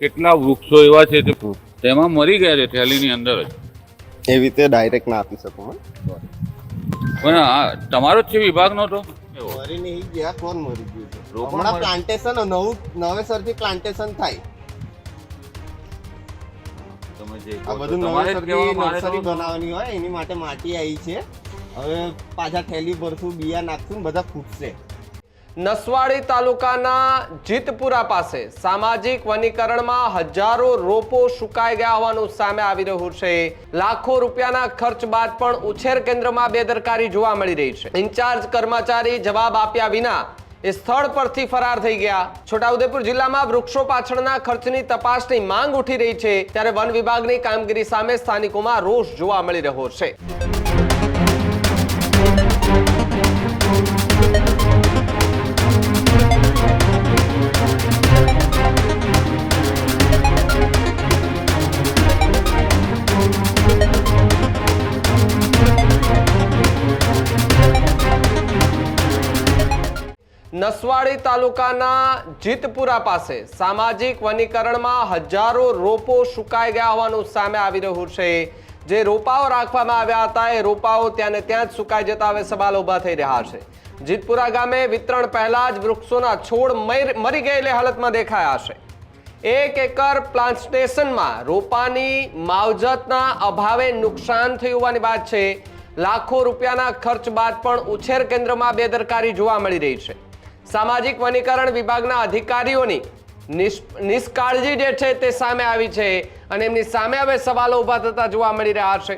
કેટલા વૃક્ષો એવા છે તેમાં મરી ગયા છે થેલીની અંદર જ. એવી રીતે ડાયરેક્ટ ના આપી શકું હું. પણ આ તમારો જ છે વિભાગનો તો મરી નહીં ગયા, કોણ મરી ગયું છે? રોપણ હમણાં મરી- પ્લાન્ટેશન નવેસરથી પ્લાન્ટેશન થાય. તમે જે આ બધું તમારે જ નવેસરથી કહેવાનું, મારે નર્સરી તો- બનાવવાની હોય, એની માટે માટી આવી છે. હવે પાછા થેલી ભરશું, બિયા નાખશું ને બધા ફૂટશે. નસવાડી તાલુકાના જીતપુરા પાસે સામાજિક વનીકરણમાં હજારો રોપો સુકાઈ ગયા હોવાનું સામે આવી રહ્યું છે. લાખો રૂપિયાના ખર્ચ બાદ પણ ઉછેર કેન્દ્રમાં બેદરકારી જોવા મળી રહી છે. ઇન્ચાર્જ કર્મચારી જવાબ આપ્યા વિના એ સ્થળ પરથી ફરાર થઈ ગયા. છોટાઉદેપુર જિલ્લામાં વૃક્ષો પાછળના ખર્ચની તપાસની માંગ ઉઠી રહી છે, ત્યારે વન વિભાગની કામગીરી સામે સ્થાનિકોમાં રોષ જોવા મળી રહ્યો છે. નસવાડી તાલુકાના જીતપુરા પાસે સામાજિક વનીકરણમાં હજારો રોપો સુકાઈ ગયા હોવાનું સામે આવી રહ્યું છે. જે રોપાઓ રાખવામાં આવ્યા હતા એ રોપાઓ ત્યાં ને ત્યાં જ સુકાઈ જતા હવે સવાલ ઉભા થઈ રહ્યા છે. જીતપુરા ગામે વિતરણ પહેલા જ વૃક્ષોના છોડ મરી ગયેલી હાલતમાં દેખાયા છે. 1 એકર પ્લાન્ટેશનમાં રોપાની માવજતના અભાવે નુકસાન થયું હોવાની વાત છે. લાખો રૂપિયાના ખર્ચ બાદ પણ ઉછેર કેન્દ્રમાં બેદરકારી જોવા મળી રહી છે. સામાજિક વનીકરણ વિભાગના અધિકારીઓની નિષ્કાળજી જે છે તે સામે આવી છે અને એમની સામે હવે સવાલો ઉભા થતા જોવા મળી રહ્યા છે.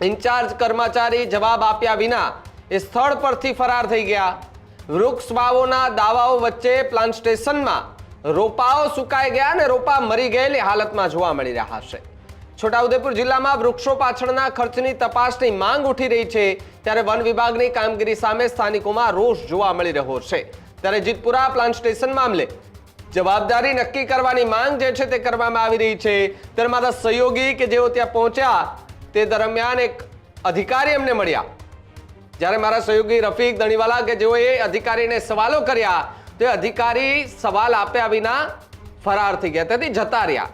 ઇન્ચાર્જ કર્મચારી જવાબ આપ્યા વિના એ સ્થળ પરથી ફરાર થઈ ગયા. વૃક્ષ વાવોના દાવાઓ વચ્ચે પ્લાન્ટેશનમાં રોપાઓ સુકાઈ ગયા અને રોપા મરી ગયેલી હાલતમાં જોવા મળી રહ્યા છે. છોટાઉદેપુર જિલ્લામાં વૃક્ષો પાછળના ખર્ચની તપાસની માંગ ઉઠી રહી છે, ત્યારે વન વિભાગની કામગીરી સામે સ્થાનિકોમાં રોષ જોવા મળી રહ્યો છે. ત્યારે જીતપુરા પ્લાન્ટેશન મામલે જવાબદારી નક્કી કરવાની માંગ જે છે તે કરવામાં આવી રહી છે. ત્યારે મારા સહયોગી કે જેઓ ત્યાં પહોંચ્યા તે દરમિયાન એક અધિકારી એમને મળ્યા. જ્યારે મારા સહયોગી રફીક દણીવાલા કે જેઓએ અધિકારીને સવાલો કર્યા તે અધિકારી સવાલ આપ્યા વિના ફરાર થઈ ગયા, તેથી જતા રહ્યા.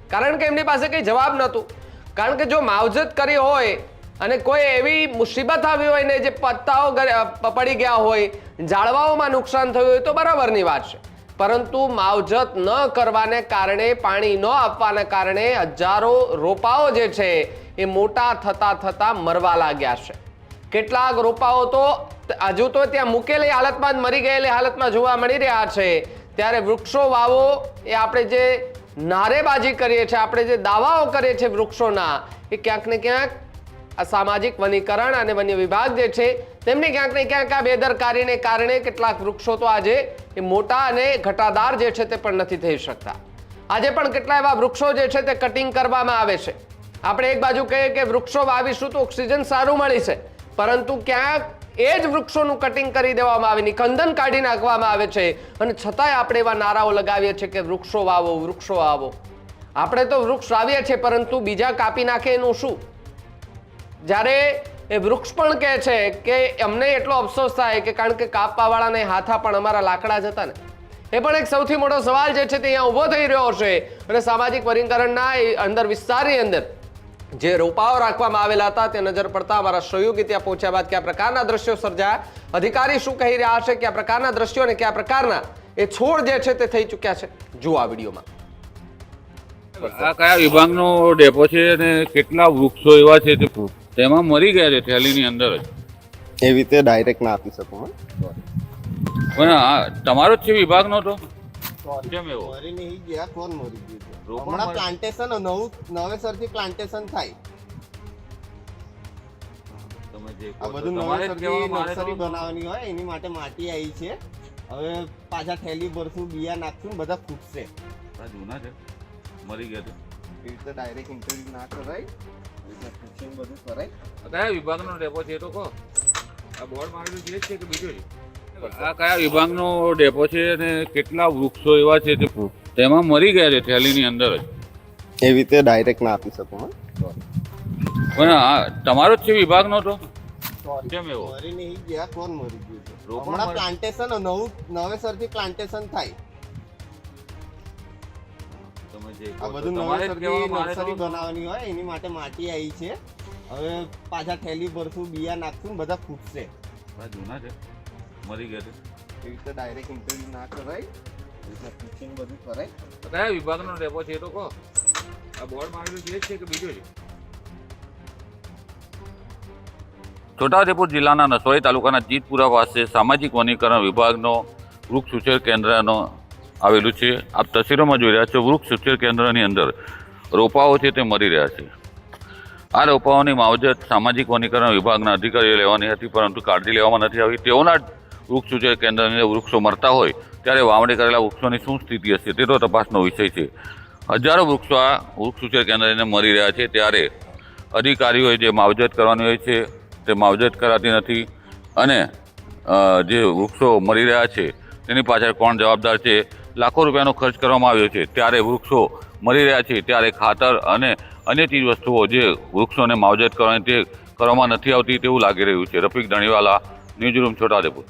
કારણ કે એમની પાસે કંઈ જવાબ નહોતું. કારણ કે જો માવજત કરી હોય અને કોઈ એવી મુસીબત આવી હોય ને જે પત્તાઓ પડી ગયા હોય, ઝાડવાઓમાં નુકસાન થયું હોય તો બરાબરની વાત છે. પરંતુ માવજત ન કરવાને કારણે, પાણી ન આપવાના કારણે હજારો રોપાઓ જે છે એ મોટા થતા થતા મરવા લાગ્યા છે. કેટલાક રોપાઓ તો હજુ તો ત્યાં મૂકેલી હાલતમાં જ મરી ગયેલી હાલતમાં જોવા મળી રહ્યા છે. ત્યારે વૃક્ષો વાવો એ આપણે જે નારેબાજી કરીએ છીએ, આપણે જે દાવાઓ કરીએ છીએ વૃક્ષોના, એ ક્યાંક ને ક્યાંક આ સામાજિક વનીકરણ અને વન્ય વિભાગ જે છે તેમની ક્યાંક ને ક્યાંક આ બેદરકારીને કારણે કેટલાક વૃક્ષો તો આજે એ મોટા અને ઘટાદાર જે છે તે પણ નથી થઈ શકતા. આજે પણ કેટલા એવા વૃક્ષો જે છે તે કટિંગ કરવામાં આવે છે. આપણે એક બાજુ કહીએ કે વૃક્ષો વાવીશું તો ઓક્સિજન સારું મળી છે, પરંતુ ક્યાંક એ જ વૃક્ષોનું કટિંગ કરી દેવામાં આવે, નિકંદન કાઢી નાખવામાં આવે છે અને છતાંય આપણે એવા નારાઓ લગાવીએ છીએ કે વૃક્ષો વાવો, વૃક્ષો વાવો. આપણે તો વૃક્ષ વાવીએ છીએ, પરંતુ બીજા કાપી નાખે એનું શું? જ્યારે એ વૃક્ષ પણ કહે છે કે અમને એટલો અફસોસ થાય કે કારણ કે કાપવાવાળાને હાથા પણ અમારા લાકડા જ હતા ને. એ પણ એક સૌથી મોટો સવાલ જે છે તે અહીંયા ઊભો થઈ રહ્યો છે. અને સામાજિક વનીકરણના અંદર વિસ્તારની અંદર જે રોપાઓ રાખવામાં આવેલા હતા તે નજર પડતા અમારા સહયોગી ત્યાં પહોંચ્યા બાદ કયા પ્રકારના દ્રશ્યો સર્જાયા, અધિકારી શું કહી રહ્યા છે, કયા પ્રકારના દ્રશ્યો અને કયા પ્રકારના એ છોડ જે છે તે થઈ ચૂક્યા છે, જુઓ આ વિડીયોમાં. આ કયા વિભાગનો ડેપો છે અને કેટલા વૃક્ષો એવા છે તેમાં મરી ગયા છે થેલીની અંદર જ. એવી રીતે ડાયરેક્ટ ના આપી શકું હું. પણ આ તમારો જ છે વિભાગનો તો કેમ એવો? મરી નહીં ગયા, કોણ મરી ગયું છે? રોપણ હમણાં મરી- પ્લાન્ટેશન નવેસરથી પ્લાન્ટેશન થાય. તમે જે આ બધું તમારે જ નવેસરથી કહેવાનું, મારે નર્સરી તો- બનાવવાની હોય, એની માટે માટી આવી છે. હવે પાછા થેલી ભરશું, બિયા નાખશું ને બધા ફૂટશે. આ જૂના છે, મરી ગયા છે. એવી રીતે ડાયરેક્ટ ઇન્ટરવ્યુ ના કરાય, એવી રીતે પૂછીને બધું કરાય. આ કયા વિભાગનો ડેપો છે એ તો કહો. આ બોર્ડ મારેલું છે જ છે કે બીજો છે? આ કયા વિભાગનો ડેપો છે અને કેટલા વૃક્ષો એવા છે તેમાં મરી ગયા છે થેલીની અંદર જ. એવી રીતે ડાયરેક્ટ ના આપી શકું હું. પણ આ તમારો જ છે વિભાગનો તો કેમ એવો? મરી નહીં ગયા, કોણ મરી ગયું છે? રોપણ હમણાં મરી- પ્લાન્ટેશન નવેસરથી પ્લાન્ટેશન થાય. તમે જે આ કહો છો. બધું તમારે જ નવેસરથી કહેવાનું, મારે નર્સરી તો બનાવવાની હોય એની માટે માટી આવી છે. હવે પાછા થેલી ભરશું, બિયા નાખશું ને બધા ફૂટશે. આ જૂના છે, મરી ગયા છે. એવી રીતે ડાયરેક્ટ ઇન્ટરવ્યુ ના કરાય, એવી રીતે પૂછીને બધું કરાય. તો કયા વિભાગનો ડેપો છે એ તો કહો. આ બોર્ડ મારેલું છે જ છે કે બીજો છે? છોટાઉદેપુર જિલ્લાના નસવાડી તાલુકાના જીતપુરા પાસે સામાજિક વનીકરણ વિભાગનો વૃક્ષ ઉછેર કેન્દ્રનો આવેલું છે. આપ તસવીરોમાં જોઈ રહ્યા છો, વૃક્ષ ઉછેર કેન્દ્રની અંદર રોપાઓ છે તે મરી રહ્યા છે. આ રોપાઓની માવજત સામાજિક વનીકરણ વિભાગના અધિકારીઓ લેવાની હતી, પરંતુ કાળજી લેવામાં નથી આવી. તેઓના વૃક્ષ ઉછેર કેન્દ્રની અંદર વૃક્ષો મરતા હોય ત્યારે વાવણી કરેલા વૃક્ષોની શું સ્થિતિ હશે તે તો તપાસનો વિષય છે. હજારો વૃક્ષો આ વૃક્ષ ઉછેર કેન્દ્રની અંદર મરી રહ્યા છે, ત્યારે અધિકારીઓએ જે માવજત કરવાની હોય છે તે માવજત કરાતી નથી, અને જે વૃક્ષો મરી રહ્યા છે તેની પાછળ કોણ જવાબદાર છે? લાખો રૂપિયાનો ખર્ચ કરવામાં આવ્યો છે, ત્યારે વૃક્ષો મરી રહ્યા છે, ત્યારે ખાતર અને અન્ય ચીજ વસ્તુઓ જે વૃક્ષોને માવજત કરવાની તે કરવામાં નથી આવતી તેવું લાગી રહ્યું છે. Rafiq Dhaniwala, news room, Chhota Udepur.